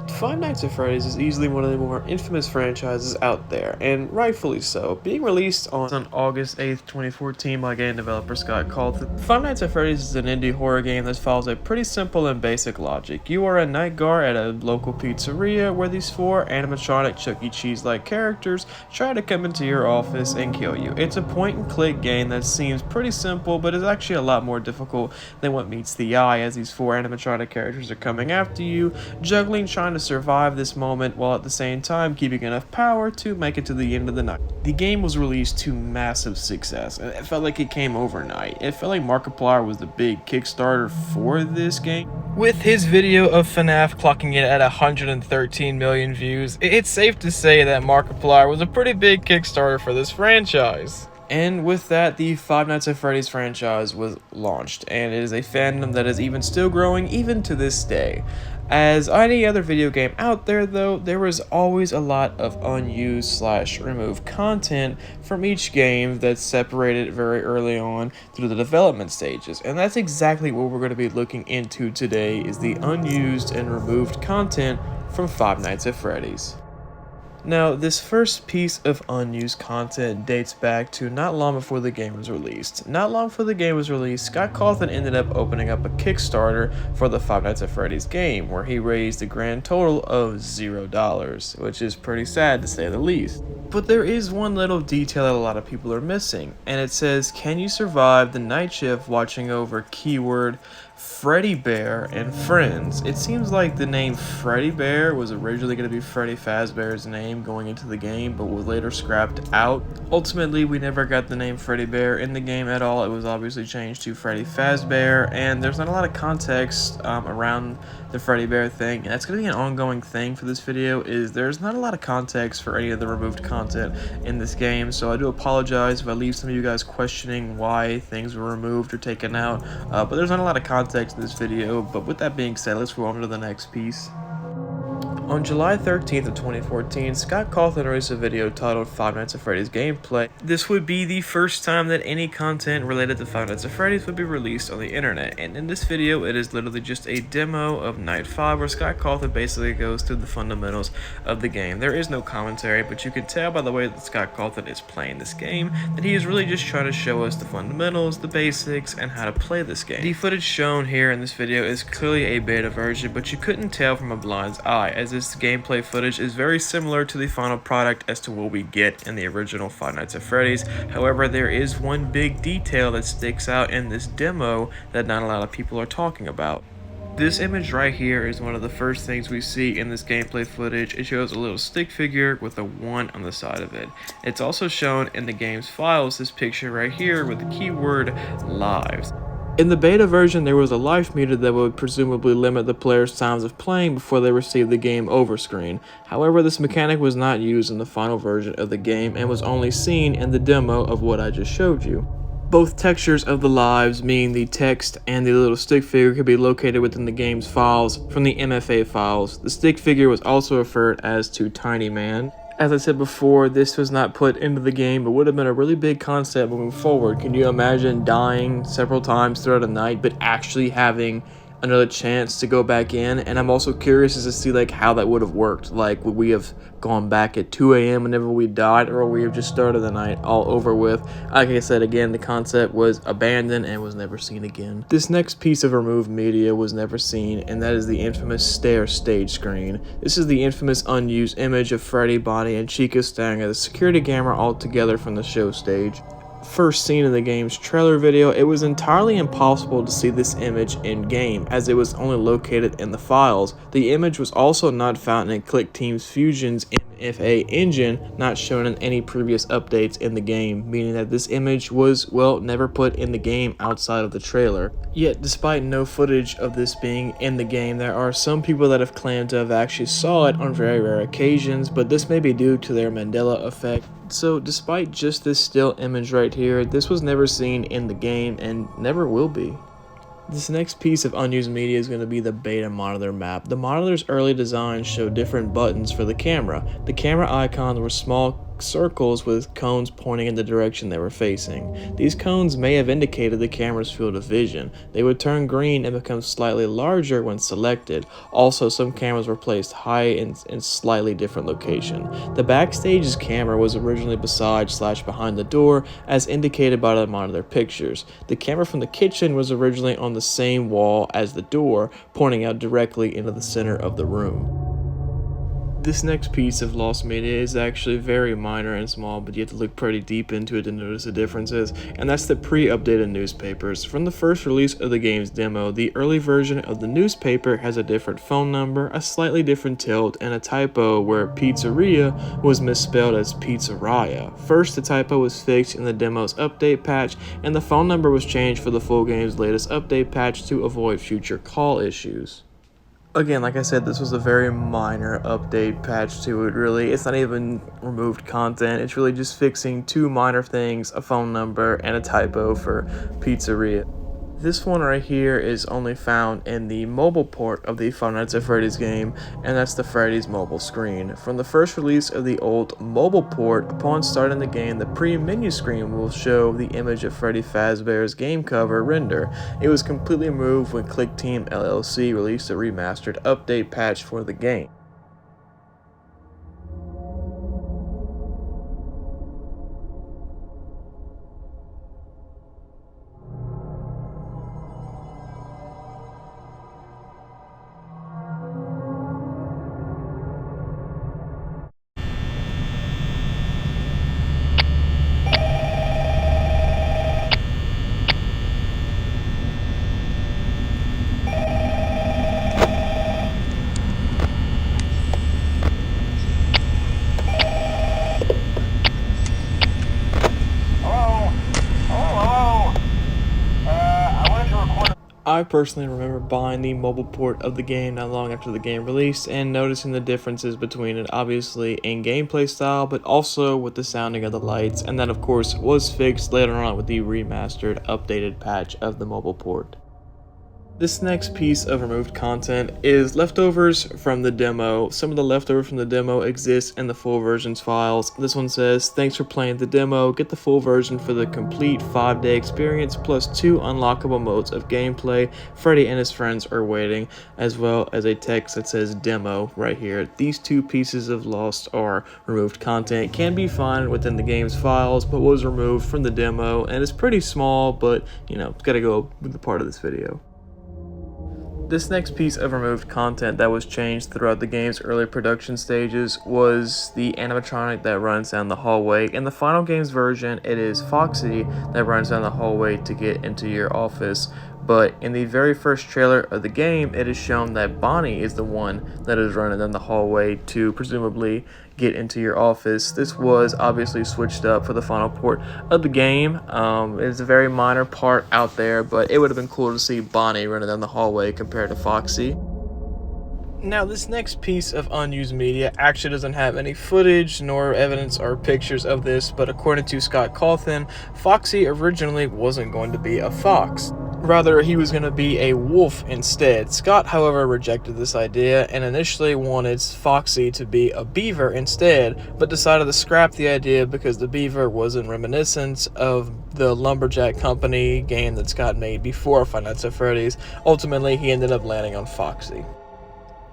Five Nights at Freddy's is easily one of the more infamous franchises out there, and rightfully so. Being released on August 8th, 2014 by game developer Scott Cawthon, Five Nights at Freddy's is an indie horror game that follows a pretty simple and basic logic. You are a night guard at a local pizzeria where these four animatronic Chuck E. Cheese-like characters try to come into your office and kill you. It's a point-and-click game that seems pretty simple, but is actually a lot more difficult than what meets the eye, as these four animatronic characters are coming after you, juggling trying to survive this moment while at the same time keeping enough power to make it to the end of the night. The game was released to massive success, and it felt like it came overnight. It felt like Markiplier was the big Kickstarter for this game. With his video of FNAF clocking in at 113 million views, it's safe to say that Markiplier was a pretty big Kickstarter for this franchise. And with that, the Five Nights at Freddy's franchise was launched, and it is a fandom that is even still growing even to this day. As any other video game out there though, there was always a lot of unused/removed content from each game that's separated very early on through the development stages. And that's exactly what we're going to be looking into today, is the unused and removed content from Five Nights at Freddy's. Now, this first piece of unused content dates back to not long before the game was released. Not long before the game was released, Scott Cawthon ended up opening up a Kickstarter for the Five Nights at Freddy's game, where he raised a grand total of $0, which is pretty sad to say the least. But there is one little detail that a lot of people are missing, and it says, can you survive the night shift watching over keyword Freddy Bear and Friends? It seems like the name Freddy Bear was originally going to be Freddy Fazbear's name going into the game, but was later scrapped out. Ultimately, we never got the name Freddy Bear in the game at all. It was obviously changed to Freddy Fazbear, and there's not a lot of context around the Freddy Bear thing, and that's going to be an ongoing thing for this video, is there's not a lot of context for any of the removed content in this game, so I do apologize if I leave some of you guys questioning why things were removed or taken out, but there's not a lot of context in this video. But with that being said, let's go on to the next piece. On July 13th of 2014, Scott Cawthon released a video titled Five Nights at Freddy's Gameplay. This would be the first time that any content related to Five Nights at Freddy's would be released on the internet, and in this video it is literally just a demo of Night 5 where Scott Cawthon basically goes through the fundamentals of the game. There is no commentary, but you can tell by the way that Scott Cawthon is playing this game that he is really just trying to show us the fundamentals, the basics, and how to play this game. The footage shown here in this video is clearly a beta version, but you couldn't tell from a blind's eye, as this gameplay footage is very similar to the final product as to what we get in the original Five Nights at Freddy's. However, there is one big detail that sticks out in this demo that not a lot of people are talking about. This image right here is one of the first things we see in this gameplay footage. It shows a little stick figure with a 1 on the side of it. It's also shown in the game's files, this picture right here with the keyword lives. In the beta version, there was a life meter that would presumably limit the player's times of playing before they received the game over screen. However, this mechanic was not used in the final version of the game and was only seen in the demo of what I just showed you. Both textures of the lives, meaning the text and the little stick figure, could be located within the game's files from the MFA files. The stick figure was also referred as to Tiny Man. As I said before, this was not put into the game, but would have been a really big concept moving forward. Can you imagine dying several times throughout a night, but actually having another chance to go back in? And I'm also curious as to see like how that would have worked. Like, would we have gone back at 2 a.m. whenever we died, or would we have just started the night all over with? Like I said, again, the concept was abandoned and was never seen again. This next piece of removed media was never seen, and that is the infamous stare stage screen. This is the infamous unused image of Freddy, Bonnie, and Chica staring at the security camera all together from the show stage. First seen in the game's trailer video, it was entirely impossible to see this image in-game, as it was only located in the files. The image was also not found in ClickTeam's Fusion's MFA engine, not shown in any previous updates in the game, meaning that this image was, well, never put in the game outside of the trailer. Yet, despite no footage of this being in the game, there are some people that have claimed to have actually saw it on very rare occasions, but this may be due to their Mandela effect. So despite just this still image right here, this was never seen in the game and never will be. This next piece of unused media is going to be the beta monitor map. The monitor's early design showed different buttons for the camera. The camera icons were small circles with cones pointing in the direction they were facing. These cones may have indicated the camera's field of vision. They would turn green and become slightly larger when selected. Also, some cameras were placed high in slightly different location. The backstage's camera was originally beside/behind the door, as indicated by the monitor pictures. The camera from the kitchen was originally on the same wall as the door, pointing out directly into the center of the room. This next piece of lost media is actually very minor and small, but you have to look pretty deep into it to notice the differences, and that's the pre-updated newspapers. From the first release of the game's demo, the early version of the newspaper has a different phone number, a slightly different tilt, and a typo where pizzeria was misspelled as pizzeria. First, the typo was fixed in the demo's update patch, and the phone number was changed for the full game's latest update patch to avoid future call issues. Again, like I said, this was a very minor update patch to it, really. It's not even removed content. It's really just fixing two minor things, a phone number and a typo for pizzeria. This one right here is only found in the mobile port of the Five Nights at Freddy's game, and that's the Freddy's mobile screen. From the first release of the old mobile port, upon starting the game, the pre-menu screen will show the image of Freddy Fazbear's game cover render. It was completely removed when Click Team LLC released a remastered update patch for the game. I personally remember buying the mobile port of the game not long after the game released and noticing the differences between it, obviously in gameplay style, but also with the sounding of the lights, and that of course was fixed later on with the remastered updated patch of the mobile port. This next piece of removed content is leftovers from the demo. Some of the leftovers from the demo exist in the full versions files. This one says, "Thanks for playing the demo. Get the full version for the complete 5-day experience plus 2 unlockable modes of gameplay. Freddy and his friends are waiting," as well as a text that says demo right here. These two pieces of lost or removed content can be found within the game's files, but was removed from the demo, and it's pretty small, but you know, it's gotta go with the part of this video. This next piece of removed content that was changed throughout the game's early production stages was the animatronic that runs down the hallway. In the final game's version, it is Foxy that runs down the hallway to get into your office. But in the very first trailer of the game, it is shown that Bonnie is the one that is running down the hallway to presumably get into your office. This was obviously switched up for the final port of the game. It's a very minor part out there, but it would have been cool to see Bonnie running down the hallway compared to Foxy. Now, this next piece of unused media actually doesn't have any footage nor evidence or pictures of this, but according to Scott Cawthon, Foxy originally wasn't going to be a fox. Rather, he was going to be a wolf instead. Scott, however, rejected this idea and initially wanted Foxy to be a beaver instead, but decided to scrap the idea because the beaver wasn't reminiscent of the Lumberjack Company game that Scott made before Five Nights at Freddy's. Ultimately, he ended up landing on Foxy.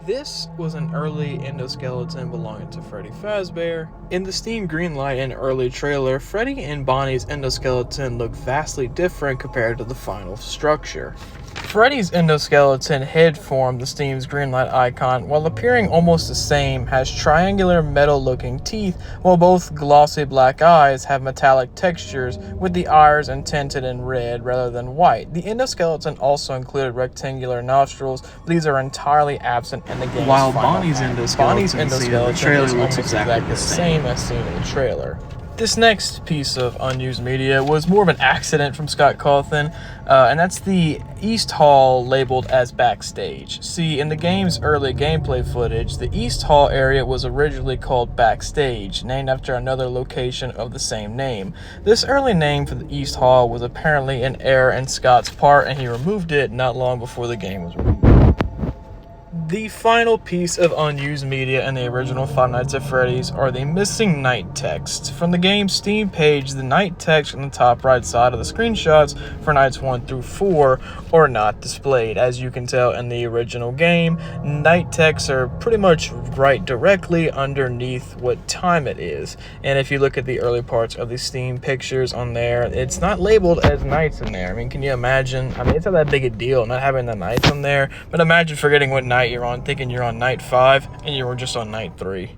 This was an early endoskeleton belonging to Freddy Fazbear. In the Steam Greenlight and early trailer, Freddy and Bonnie's endoskeleton looked vastly different compared to the final structure. Freddy's endoskeleton head form, the Steam's Greenlight icon, while appearing almost the same, has triangular metal-looking teeth, while both glossy black eyes have metallic textures, with the iris tinted in red rather than white. The endoskeleton also included rectangular nostrils, but these are entirely absent in the game's While final Bonnie's pack. endoskeleton trailer is looks almost exactly the same as seen in the trailer. This next piece of unused media was more of an accident from Scott Cawthon, and that's the East Hall labeled as backstage. See, in the game's early gameplay footage, the East Hall area was originally called backstage, named after another location of the same name. This early name for the East Hall was apparently an error in Scott's part, and he removed it not long before the game was released. The final piece of unused media in the original Five Nights at Freddy's are the missing night texts. From the game's Steam page, the night text on the top right side of the screenshots for nights 1 through 4 are not displayed. As you can tell in the original game, night texts are pretty much right directly underneath what time it is. And if you look at the early parts of the Steam pictures on there, it's not labeled as nights in there. I mean, can you imagine? I mean, it's not that big a deal not having the nights on there, but imagine forgetting what night you're on, thinking you're on night 5 and you were just on night 3.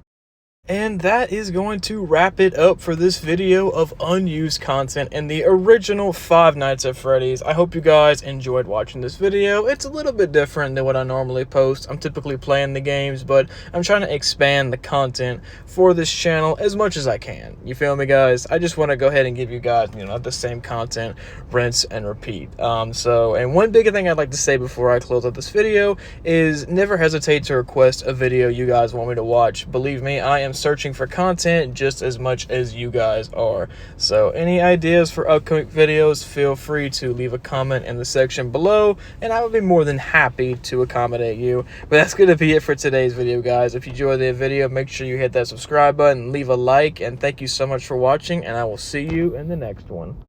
And that is going to wrap it up for this video of unused content in the original Five Nights at Freddy's. I hope you guys enjoyed watching this video. It's a little bit different than what I normally post. I'm typically playing the games, but I'm trying to expand the content for this channel as much as I can. You feel me, guys? I just want to go ahead and give you guys, the same content, rinse and repeat. And one big thing I'd like to say before I close out this video is never hesitate to request a video you guys want me to watch. Believe me, I am searching for content just as much as you guys are. So any ideas for upcoming videos, feel free to leave a comment in the section below and I would be more than happy to accommodate you. But that's going to be it for today's video, guys. If you enjoyed the video, make sure you hit that subscribe button, leave a like, and thank you so much for watching, and I will see you in the next one.